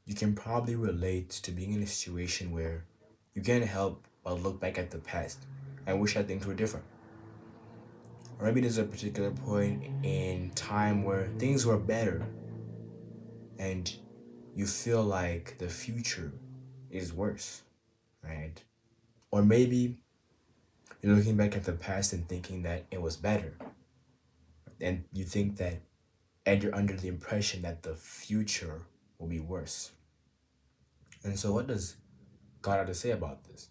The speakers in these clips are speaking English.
you can probably relate to being in a situation where you can't help but look back at the past and wish that things were different. Or maybe there's a particular point in time where things were better and you feel like the future is worse, right? Or maybe you're looking back at the past and thinking that it was better, and you think that, and you're under the impression that the future will be worse. And so, what does God have to say about this?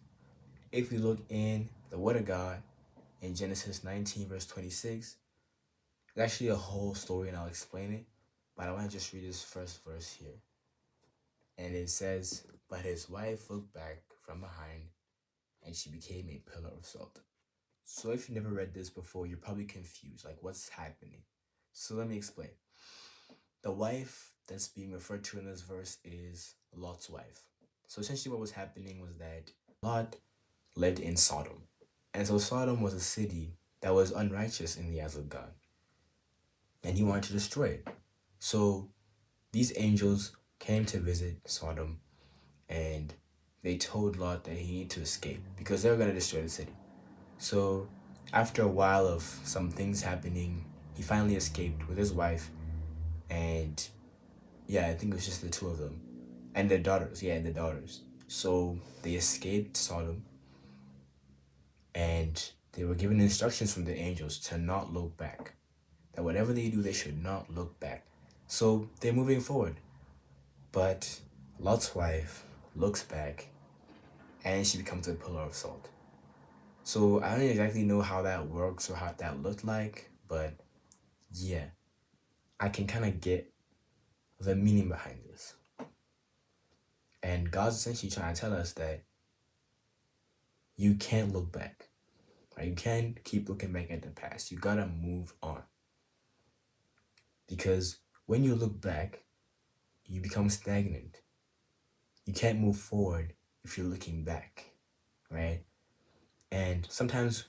If we look in the Word of God in Genesis 19, verse 26, it's actually a whole story, and I'll explain it. But I want to just read this first verse here. And it says, "But his wife looked back from behind, and she became a pillar of salt." So if you never read this before, you're probably confused, like what's happening. So let me explain. The wife that's being referred to in this verse is Lot's wife. So essentially what was happening was that Lot lived in Sodom. And so Sodom was a city that was unrighteous in the eyes of God. And he wanted to destroy it. So these angels came to visit Sodom, and they told Lot that he needed to escape because they were going to destroy the city. So after a while of some things happening, he finally escaped with his wife, and yeah, I think it was just the two of them. And their daughters, yeah, and the daughters. So they escaped Sodom, and they were given instructions from the angels to not look back. That whatever they do, they should not look back. So they're moving forward. But Lot's wife looks back, and she becomes a pillar of salt. So I don't exactly know how that works or how that looked like, but yeah, I can kind of get the meaning behind this. And God's essentially trying to tell us that you can't look back. Right? You can't keep looking back at the past. You gotta move on. Because when you look back, you become stagnant. You can't move forward if you're looking back, right? And sometimes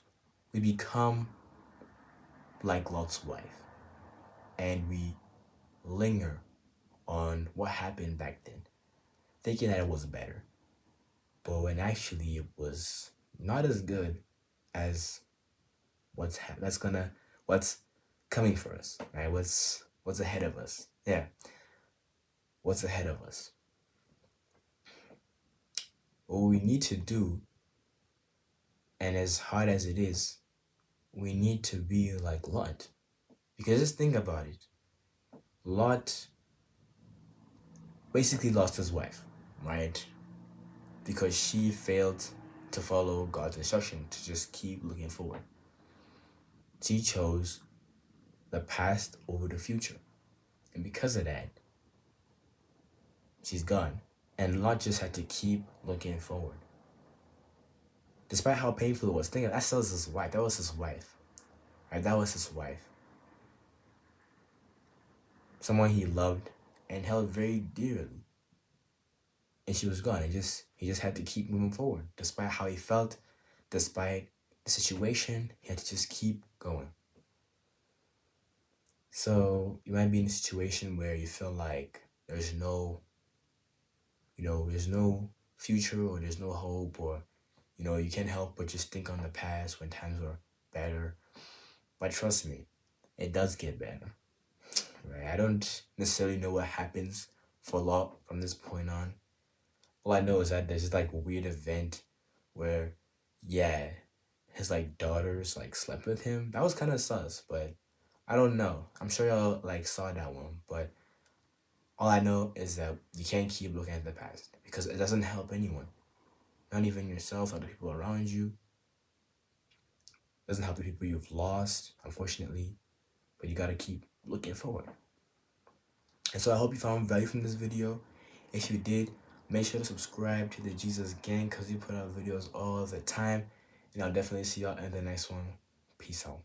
we become like Lot's wife and we linger on what happened back then, thinking that it was better. But when actually it was not as good as what's coming for us, right? What's ahead of us? Yeah, what's ahead of us? What we need to do, and as hard as it is, we need to be like Lot. Because just think about it. Lot basically lost his wife, right? Because she failed to follow God's instruction to just keep looking forward. She chose the past over the future. And because of that, she's gone. And Lot just had to keep looking forward. Despite how painful it was, think of that was his wife. That was his wife. Right? That was his wife. Someone he loved and held very dearly. And she was gone. He just had to keep moving forward. Despite how he felt, despite the situation, he had to just keep going. So you might be in a situation where you feel like there's no, there's no future or there's no hope, or you can't help but just think on the past when times were better. But trust me, it does get better. Right? I don't necessarily know what happens for Lot from this point on. All I know is that there's just like a weird event where, yeah, his like daughters like slept with him. That was kind of sus, but I don't know. I'm sure y'all like saw that one, but all I know is that you can't keep looking at the past because it doesn't help anyone. Not even yourself, not the people around you. It doesn't help the people you've lost, unfortunately. But you gotta keep looking forward. And so I hope you found value from this video. If you did, make sure to subscribe to the Jesus Gang because we put out videos all the time. And I'll definitely see y'all in the next one. Peace out.